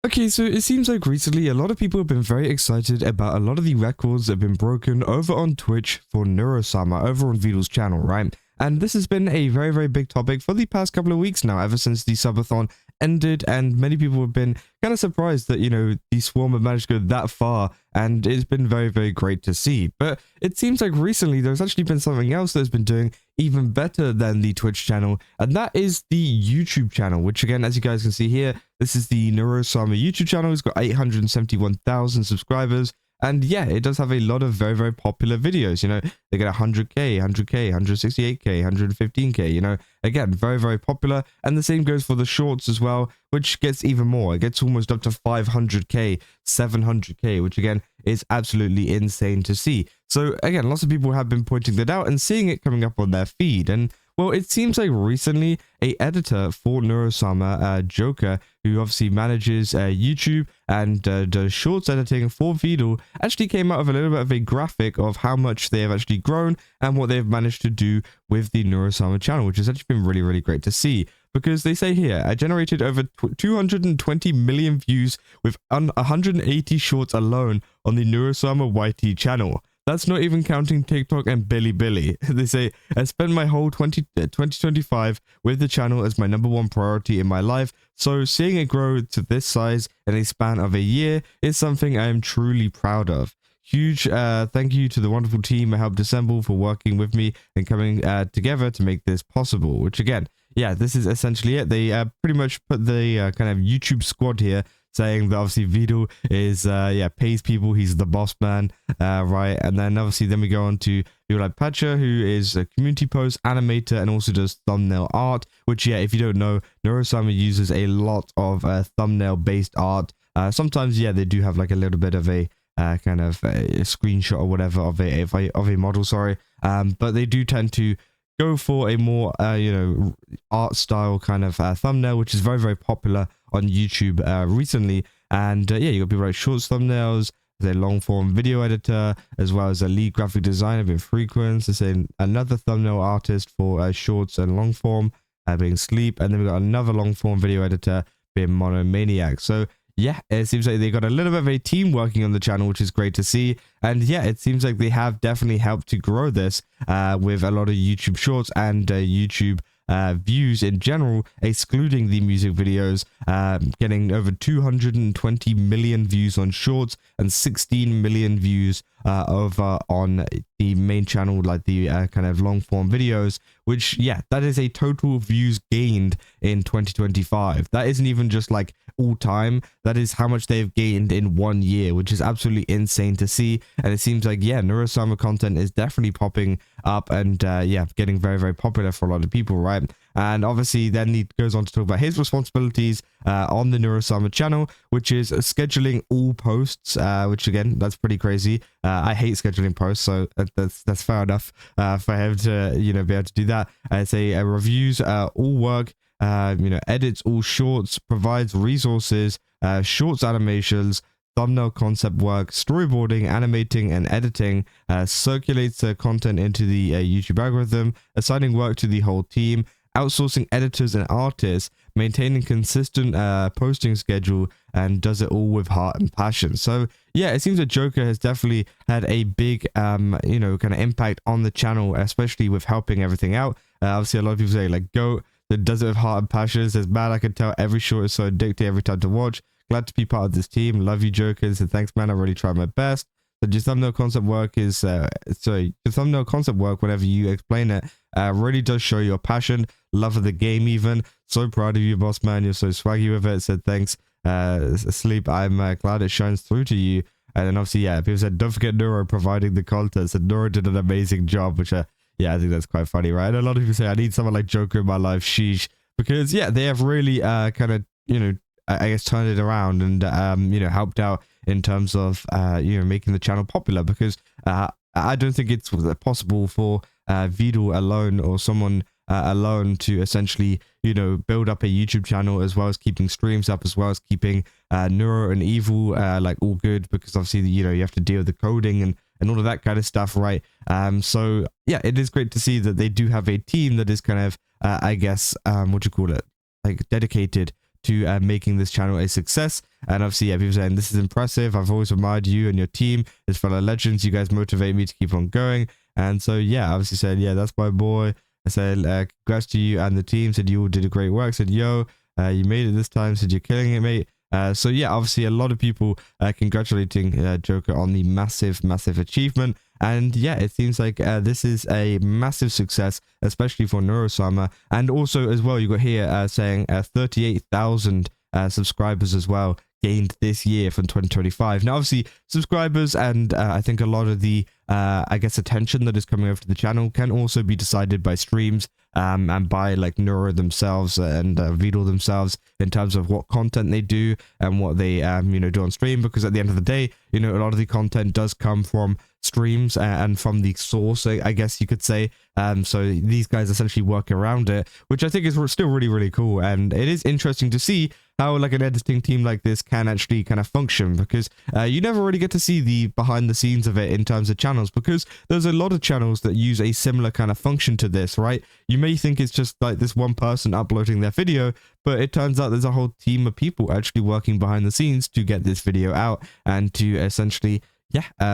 Okay, so it seems like recently a lot of people have been very excited about a lot of the records that have been broken over on Twitch for Neurosama over on Vedal's channel, right? And this has been a very, very big topic for the past couple of weeks now, ever since the subathon ended, and many people have been kind of surprised that, the Swarm have managed to go that far, and it's been very, very great to see. But it seems like recently there's actually been something else that's been doing even better than the Twitch channel, and that is the YouTube channel, which again, as you guys can see here, this is the Neurosama YouTube channel. It's got 871,000 subscribers. And yeah, it does have a lot of very, very popular videos. They get 100k, 100k, 168k, 115k, again, very, very popular. And the same goes for the shorts as well, which gets even more. It gets almost up to 500k, 700k, which again is absolutely insane to see. So again, lots of people have been pointing that out and seeing it coming up on their feed. And well, it seems like recently a editor for Neurosama, J0ker, who obviously manages YouTube and does shorts editing for Vedal, actually came out with a little bit of a graphic of how much they have actually grown and what they've managed to do with the Neurosama channel, which has actually been really, really great to see. Because they say here, I generated over 220 million views with 180 shorts alone on the Neurosama YT channel. That's not even counting TikTok and BiliBili. They say, I spent my whole 2025 with the channel as my #1 priority in my life, so seeing it grow to this size in a span of a year is something I am truly proud of. Huge thank you to the wonderful team I helped assemble for working with me and coming together to make this possible, which again, yeah, this is essentially it. They pretty much put the kind of YouTube squad here, saying that obviously Vedal is pays people, he's the boss man, right? And then obviously then we go on to people like Pacha, who is a community post animator and also does thumbnail art, which if you don't know, Neurosama uses a lot of thumbnail based art. Sometimes they do have like a little bit of a kind of a screenshot or whatever of a model, sorry, but they do tend to go for a more art style kind of thumbnail, which is very, very popular on YouTube recently. And you got people like shorts thumbnails, their long form video editor, as well as a lead graphic designer being Frequence, there's another thumbnail artist for shorts and long form being Sleep, and then we got another long form video editor being Monomaniac. So yeah, it seems like they got a little bit of a team working on the channel, which is great to see. And yeah, it seems like they have definitely helped to grow this with a lot of YouTube shorts and YouTube views in general, excluding the music videos, getting over 220 million views on shorts and 16 million views over on the main channel, like the kind of long form videos, which that is a total views gained in 2025. That isn't even just like all time, that is how much they've gained in 1 year, which is absolutely insane to see. And it seems like Neurosama content is definitely popping up and getting very, very popular for a lot of people, right? And obviously then he goes on to talk about his responsibilities on the Neurosama channel, which is scheduling all posts, which again, that's pretty crazy. I hate scheduling posts, so that's fair enough for him to be able to do that. I say reviews all work, edits all shorts, provides resources, shorts animations, thumbnail concept work, storyboarding, animating, and editing, circulates the content into the YouTube algorithm, assigning work to the whole team, outsourcing editors and artists, maintaining consistent posting schedule, and does it all with heart and passion. So it seems that J0ker has definitely had a big kind of impact on the channel, especially with helping everything out. Obviously a lot of people say like GOAT that does it with heart and passion. Says, man, I can tell every short is so addictive every time to watch. Glad to be part of this team. Love you, J0ker. So thanks, man. I really tried my best. So your thumbnail concept work is your thumbnail concept work, whenever you explain it, really does show your passion, love of the game even. So proud of you, boss man. You're so swaggy with it. Said thanks, Sleep. I'm glad it shines through to you. And then obviously, people said, don't forget Neuro providing the content. So Neuro did an amazing job, which I think that's quite funny, right? And a lot of people say, I need someone like J0ker in my life, sheesh. Because they have really kind of, I guess turned it around and helped out in terms of making the channel popular, because I don't think it's possible for Vedal alone or someone alone to essentially build up a YouTube channel, as well as keeping streams up, as well as keeping Neuro and Evil like all good, because obviously you have to deal with the coding and all of that kind of stuff, right? So it is great to see that they do have a team that is kind of I guess what you call it, like dedicated to making this channel a success. And obviously, yeah, people saying this is impressive. I've always admired you and your team as fellow legends. You guys motivate me to keep on going. And so, yeah, obviously said, yeah, that's my boy. I said, congrats to you and the team. Said you all did a great work. Said, yo, you made it this time. Said you're killing it, mate. So yeah, obviously a lot of people congratulating J0ker on the massive achievement. And yeah, it seems like this is a massive success, especially for Neurosama. And also as well, you got here saying 38,000 subscribers as well gained this year from 2025. Now, obviously, subscribers and I think a lot of the, I guess, attention that is coming over to the channel can also be decided by streams and by like Neuro themselves and Vedal themselves in terms of what content they do and what they, do on stream. Because at the end of the day, a lot of the content does come from streams and from the source, I guess you could say. So these guys essentially work around it, which I think is still really cool. And it is interesting to see how like an editing team like this can actually kind of function, because you never really get to see the behind the scenes of it in terms of channels, because there's a lot of channels that use a similar kind of function to this, right? You may think it's just like this one person uploading their video, but it turns out there's a whole team of people actually working behind the scenes to get this video out and to essentially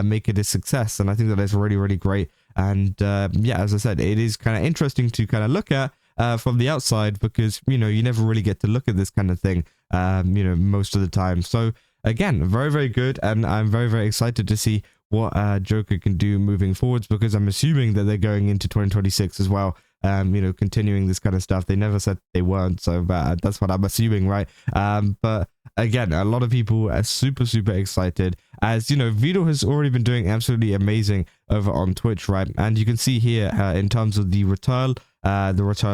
make it a success. And I think that is really great. And yeah, as I said, it is kind of interesting to kind of look at from the outside, because you never really get to look at this kind of thing most of the time. So again, very good, and I'm very excited to see what J0ker can do moving forwards, because I'm assuming that they're going into 2026 as well, continuing this kind of stuff. They never said they weren't, so that's what I'm assuming, right? But again, a lot of people are super excited, as Vedal has already been doing absolutely amazing over on Twitch, right? And you can see here in terms of the return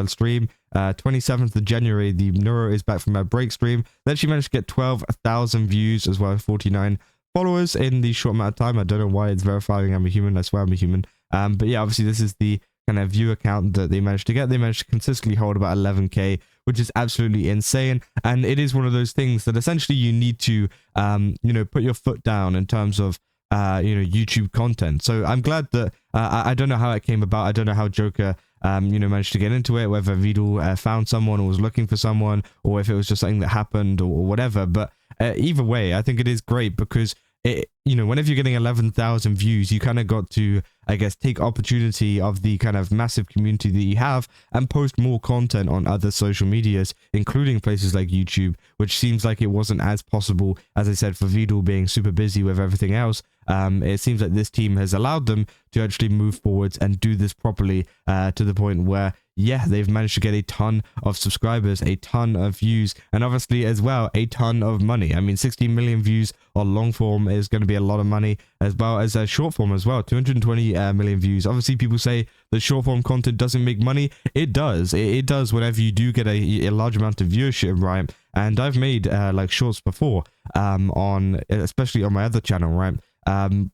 stream, 27th of January, the Neuro is back from her break stream. Then she managed to get 12,000 views as well as 49 followers in the short amount of time. I don't know why it's verifying I'm a human. I swear I'm a human. But yeah, obviously this is the kind of view account that they managed to get. They managed to consistently hold about 11k, which is absolutely insane. And it is one of those things that essentially you need to, put your foot down in terms of, YouTube content. So I'm glad that, I don't know how it came about. I don't know how J0ker, managed to get into it, whether Vedal found someone or was looking for someone, or if it was just something that happened or whatever. But either way, I think it is great, because whenever you're getting 11,000 views, you kind of got to, I guess, take opportunity of the kind of massive community that you have and post more content on other social medias, including places like YouTube, which seems like it wasn't as possible, as I said, for Vedal being super busy with everything else. It seems like this team has allowed them to actually move forwards and do this properly, to the point where, yeah, they've managed to get a ton of subscribers, a ton of views, and obviously as well a ton of money. I mean, 16 million views on long form is going to be a lot of money, as well as short form as well, 220 million views. Obviously, people say the short form content doesn't make money. It does. It does whenever you do get a large amount of viewership, right? And I've made like shorts before, especially on my other channel, right?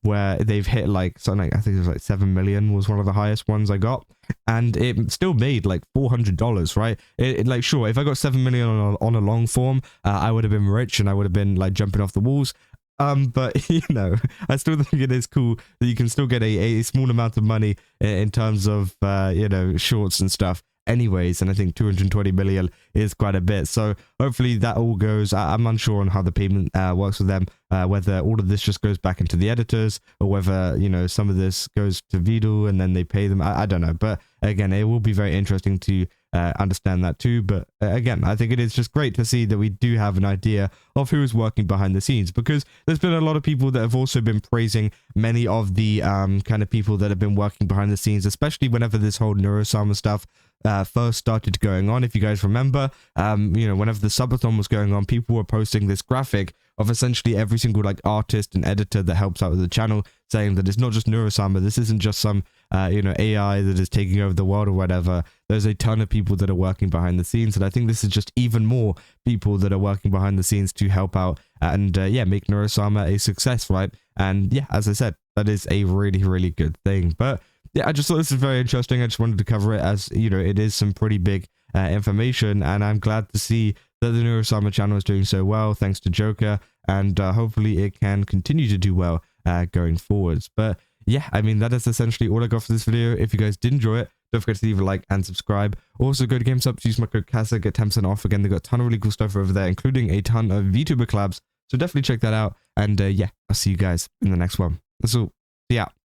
Where they've hit like something like, I think it was like 7 million was one of the highest ones I got, and it still made like $400, right? Like, sure, if I got 7 million on a long form, I would have been rich and I would have been like jumping off the walls. But I still think it is cool that you can still get a small amount of money in terms of shorts and stuff anyways. And I think 220 million is quite a bit, so hopefully that all goes, I'm unsure on how the payment works with them, whether all of this just goes back into the editors, or whether some of this goes to Vedal and then they pay them. I don't know, but again, it will be very interesting to understand that too. But again, I think it is just great to see that we do have an idea of who is working behind the scenes, because there's been a lot of people that have also been praising many of the kind of people that have been working behind the scenes, especially whenever this whole Neurosama stuff first started going on. If you guys remember, whenever the subathon was going on, people were posting this graphic of essentially every single like artist and editor that helps out with the channel, saying that it's not just Neurosama, this isn't just some AI that is taking over the world or whatever. There's a ton of people that are working behind the scenes, and I think this is just even more people that are working behind the scenes to help out and make Neurosama a success, right? And yeah, as I said, that is a really good thing. But yeah, I just thought this was very interesting. I just wanted to cover it, as it is some pretty big information, and I'm glad to see that the Neurosama channel is doing so well thanks to J0ker, and hopefully it can continue to do well going forwards. But yeah, I mean, that is essentially all I got for this video. If you guys did enjoy it, Don't forget to leave a like and subscribe. Also, go to GameStop, use my code CASA, get 10% off. Again, they got a ton of really cool stuff over there, including a ton of VTuber collabs. So definitely check that out. And yeah, I'll see you guys in the next one. That's all. See ya.